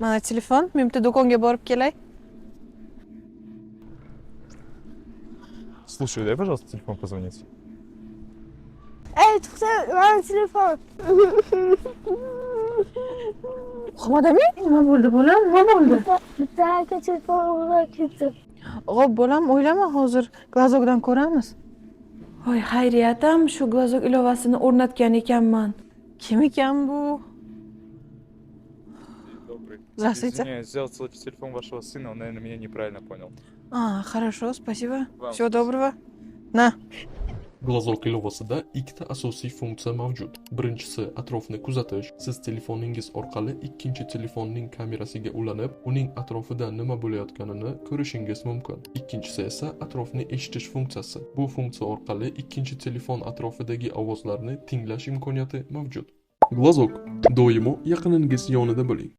Mana telefon, men bitta do'konga borib kelay. Слушай, дай, пожалуйста, телефон позвонить. Ey, to'xta, mani telefon. Xo'madami? Nima bo'ldi bolam? Nima bo'ldi? Bitta aka telefon o'g'irlab ketdi. Xo'p, bolam, o'ylama, hozir glazokdan ko'ramiz. Voy, xayriyatam shu glazok ilovasini o'rnatgan ekanman. Kim ekan bu? Добрый. Здравствуйте. Извиняюсь, взял телефон вашего сына, он, наверное, меня неправильно понял. Хорошо, спасибо. Вам Всего доброго. Na. Glazok ilovasida ikkita asosiy funksiya mavjud. Birinchisi atrofni kuzatish. Siz telefoningiz orqali ikkinchi telefonning kamerasiga ulanib, uning atrofida nima bo'layotganini ko'rishingiz mumkin. Ikkinchisi esa atrofni eshitish funksiyasi. Bu funksiya orqali ikkinchi telefon atrofidagi ovozlarni tinglash imkoniyati mavjud. Glazok doimo yaqiningiz yonida bo'ling.